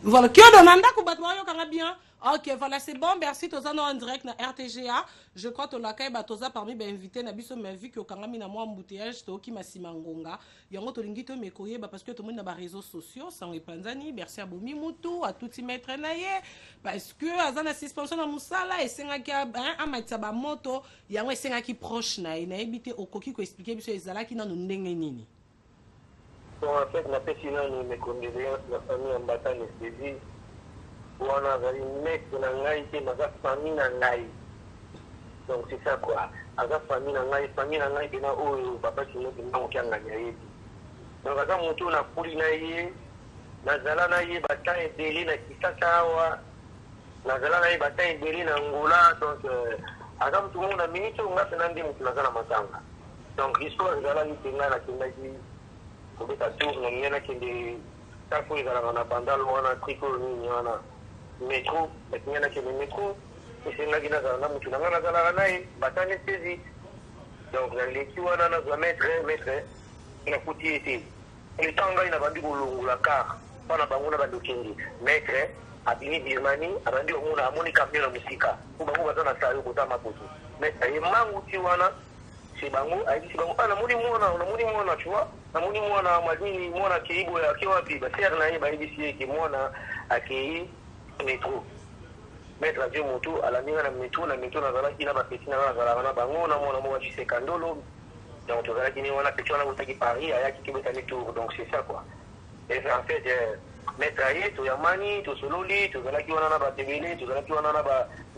Voilà, qui a demandé que bien. Ok, voilà, c'est bon. Merci. Tous en direct na RTGA. Je crois que la caille batoza parmi ben invité na biso mais vu que kangami na moi embouteillage to ki masimangonga. Yango to lingi to mekoye parce que tout le monde na ba réseaux sociaux sans repanzani. Merci à Bomi Mutu, à tout maître naye parce que azana suspension na musala et senga ki a matsa ba moto yango senga ki proche na e na ebité okoki ko expliquer biso ezala ki na no ndenge nini. Bon, en fait, la personne mes condoléances, la famille en bataille anesthésie. On a un mec qui a été ma famille en donc c'est ça quoi. À la famille en famille en qui n'a eu papa qui n'a pas gagné. Donc à mon tour, la folie naïe, la zala naïe, bataille délai, la kisakawa, la zala naïe, bataille délai, l'angola. Donc à tout le monde a minute, on a fait un démon qui n'a pas matanga. Donc l'histoire de la Nitinga, la Kinagi. Kubeta tu ngena kende tafu izala na bandal wana triko ni wana metro ngena kende metro isenga gina na mutu na zala nayi batane tezi donc na leki wana na za maître na kuti ete itanga ina bandi kulungula car pana banguna bandokendi maître abini birmani abandi omuna amoni kamera musika kubangu bazana sayo kutama kutu maître yemangu ti wana sibangu aisi bangu ana muni mwana tu vois na muni mwana madini mwana kiibo ya kiwa pi ba ser na yeba ibisi ki mwana akei metro metro je moto ala ninga na metro na zala kina ba petina na zala na bango na mwana mo chise kandolo donc to zala kini wana pecho na utaki Paris aya kibeta metro donc c'est ça quoi et en fait metro aye to yamani to sololi to zala kiwana na ba tebele to zala kiwana na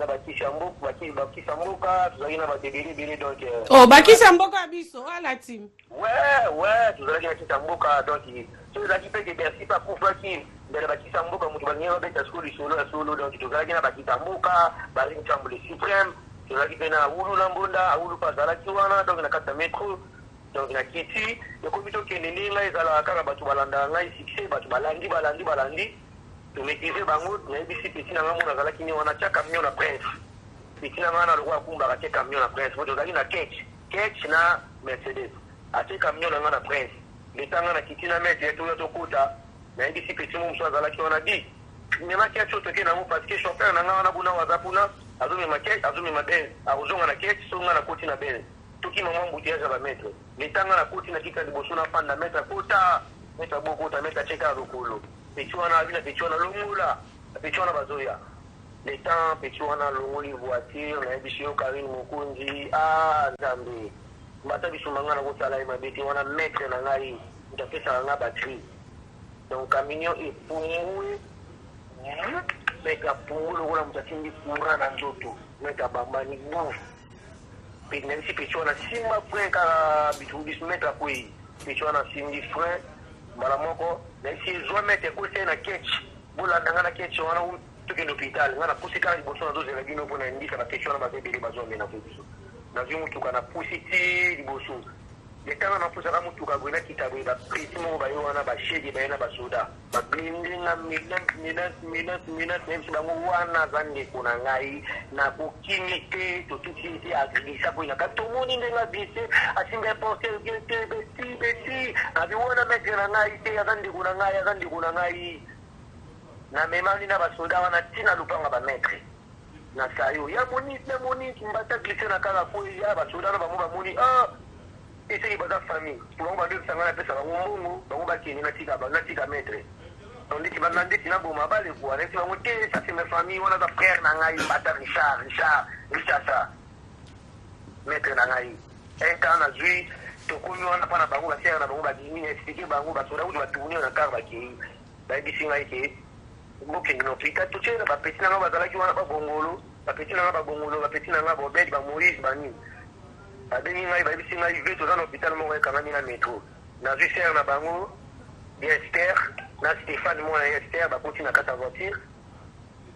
ba kishambo ba kisamboka to zala na ba tebele bele donc oh ba kisamboka biso ala team ouais tu zala kisamboka donc tu zala kipe de merci pas pour qui de la kisamboka mutu banyero beta solo donc tu zala kina ba kisamboka ba ringambo le suprême tu zala kina ulu na mbunda ulu pa zala kiwana donc na kata metro donc na kiti le komito kenene ngai zala kaka batu balanda ngai succès batu balandi to maîtriser bango na bisi petina ngamu na zala kini wana cha camion na prince petina ngana lokwa kumba ka camion na prince moto zali na catch na Mercedes ate camion na ngana prince letanga na kiti na mete to kota na bisi petina mo mso zala kiona di mema kia choto ke na mo parce que chauffeur na ngana buna wazapuna azumi maket azumi maben azonga na catch songa na koti na ben tuki mama mbutiaza ba metro litanga na koti na kika liboso na panda meta kota meta bokota meta cheka rukulu pichwana vina pichwana lungula pichwana bazoya letan pichwana lunguli voiture na bisho Karine Mukunzi nzambe mbata bisumanga na kotala mabeti wana metre na ngai ndapesa nga batterie donc camion epumue meka pungulo kuna mtakingi fura na ndoto meka bambani bu même si pichona simba frein ka bitubis metra koi pichona simbi frein mara moko même si zo mete ko tena catch bula dangana catch wana tuke l'hôpital ngana pusi ka liboso na doze la bino pona ndika na pichona ba bebe bazo mena fubiso na zimu tuka na pusi ti liboso letanga na pusa ka mutuka gwena kitabu ba prismo ba yona ba shedi ba yana ba soda ba blinding na minute même si bango wana zande kuna ngai na kokimite to tuti agrisa ko ina ka to moni ndenga bise asinga porter besi abi wana mekena ngai te zande kuna ngai na memani na ba soda wana tina lupanga ba metre na sayo ya moni mbata glisse na kala ko ya ba soda na ba moni et c'est les famille pour on va dire ça on appelle ça on va qui na tika maître on dit que va demander si na boma ba le quoi si on dit ça c'est mes famille on a des frères na ngai bata Richard ça maître na ngai un temps na zui to ko mi wana pana bango ba sera na bango ba dimi expliquer bango ba soda uji ba tuni na kar ba ki ba bisi ngai ke mo ke no pita to chera ba petina na ba zala ki wana ba bongolo ba petina na ba bed ba Maurice ba ni abeni ngai ba bisi ngai veto dans l'hôpital mo ka ngani na metro na visser na bango Esther na Stéphane mo na Esther ba koti na kata voiture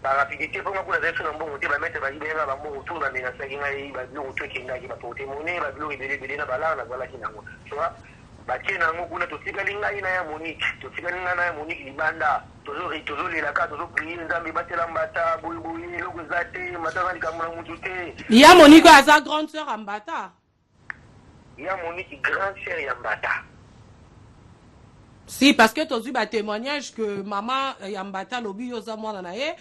ba rapidité pour moi kuna zetu na mbongo te ba mettre ba ibenga ba mbongo tu na mina sa ngai ba lo to kinga ki ba pote mone ba lo ibele na bala na wala kinango tu vois ba kena ngo kuna to tikali ngai na ya Monique to tikali ngai na ya Monique libanda tozo lela ka tozo prier nzambe batela mbata boyi loko zate matanga likamuna mutu te ya Monique a sa grande sœur Ambata. Il y a Monique grande sœur Yambata. Si, parce que tu as vu un témoignage que maman Yambata lobi yoza mwana na ye,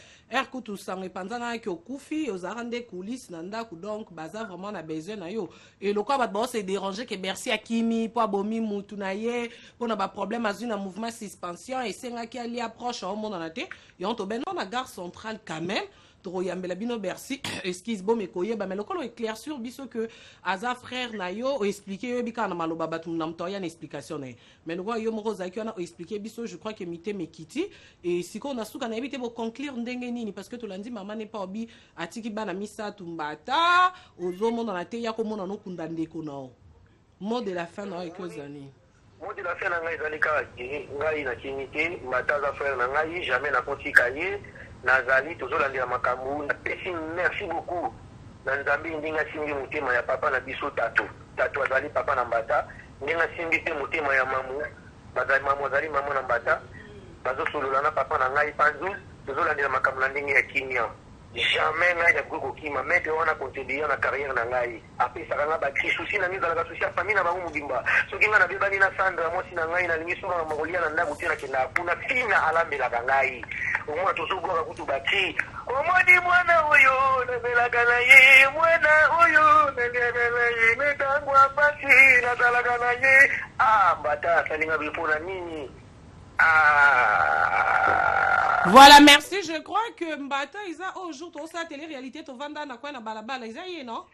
kutu sang epanzana ki okufi, yozara nde coulisses nanda ku donc baza vraiment na besoin na yo. Et le quoi bat ba se déranger que Bercy akimi po abomi mutu na ye, po na ba problème azu na mouvement suspension et senga ki ali approche au monde na te, yon to ben na gare centrale quand même. Toro yambela bino Bercy excuse bon me koyeba mais lokolo éclair sur biso que aza frère na yo expliquer yo bika na maloba batu na mtoya na explication na mais nous yo moko za ki na expliquer biso je crois que mité mekiti et siko na suka na ebité bo conclure ndenge nini parce que to landi maman n'est pas obi atiki bana misa tumbata ozo mona na te ya ko mona no kunda ndeko nao mot de la fin na e kozani mot de la fin na ngai zalika ngai na kinité mataza frère na ngai jamais na kontika ye nazali tozolandela makambo napesi merci beaucoup na nzambe ndenge asimbi motema ya papa na biso tato azali papa na mbata ndenge asimbi mpe motema ya mamu bazali mamu azali mamu na mbata bazosolola na papa na ngai panzu tozolandela makambo na ndenge ya kimia jamais ngai nakoki kokima maître wana contribuer na carrière na ngai apesaka nga bakri susi na ngai ezalaka susi ya famille na bango mobimba soki ngai nabebani na sandra mwasi na ngai nalingi soka makolia na ndako te nakenda kuna fina alambelaka ngai omwana tozobwaka kutu bakri omoni mwana oyo nabelaka na ye mwana oyo nabelaka na ye metango ya pasi nazalaka na ye mbata asalinga bipona nini Voilà, merci. Je crois que Mbata, ils ont aujourd'hui aussi la télé-réalité, tu vas dans quoi na balabala, ils ont non?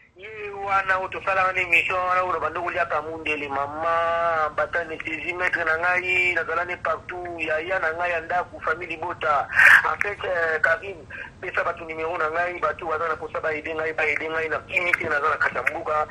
Wana utosala na émission wana uro bandugu lia kamundeli mama Mbata ne tizi maître na ngai na zalane partout ya na ngai anda ku famille bota en fait Karim pesa batu numéro na ngai batu wazana posa ba aider ngai na kimite na zala katambuka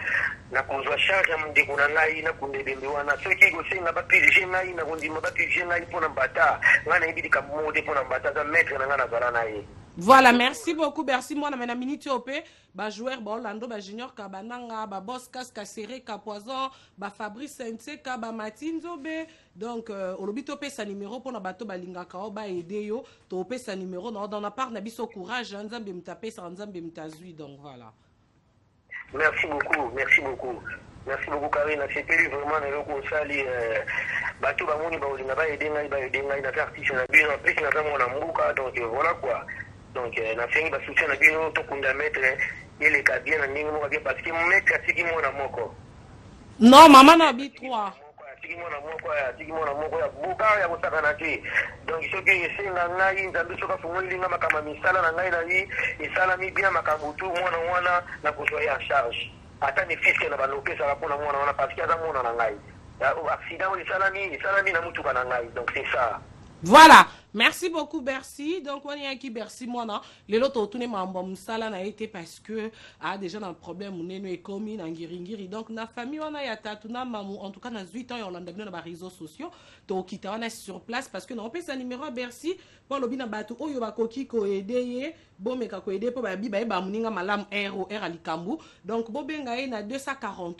na kuzwa charge ya mndeko na ngai na kundebembe wana soki go senga ba PDG ngai na kundima ba PDG ngai pona Mbata ngana ibidi kamode pona Mbata za maître na ngana zala naye. Voilà, merci beaucoup. Merci moi na minute op ba joueur ba Orlando ba Junior Kabananga ba Boss Casca Serré ka Poison ba Fabrice Sente ka ba Matinzo be donc olobito pe sa numéro pour na bato balingaka o ba aider yo to pe sa numéro dans la part na biso courage nzambe mtape sa nzambe mtazui donc voilà. Merci beaucoup, merci beaucoup. Merci beaucoup Karina, c'était vraiment le conseil bato ba moni ba olinga ba aider ngai na artiste na bien en plus na zamo na mbuka donc voilà quoi. Donc na fengi ba soutien na bino to kunda mettre ele ka bien na ningo ka bien parce que mettre atiki mona moko. Non, maman na bi 3. Atiki mona moko ya buka ya kosaka na te. Donc soki esenga ngai nzambe soka fungoli nga makama misala na ngai na yi esala mi bien makambo tu mwana na kozwa ya charge. Ata ni fiske na balope sala pona mwana parce que aza mwana na ngai. Accident esalami na mutuka na ngai. Donc c'est ça. Voilà, merci beaucoup Bercy. Donc on est qui Bercy moi non. Les autres tourner mambo msala na été parce que déjà un problème on est commis na ngiringiri. Donc na famille on a ya tatu na mamu en tout cas na 8 ans on l'a dans les réseaux sociaux. Donc kita on est sur place parce que on peut sa numéro à Bercy pour lobi na batu oyo ba koki ko aider bon meka ko aider pour ba bi ba muninga malam ROR alikambu. Donc bo benga na 243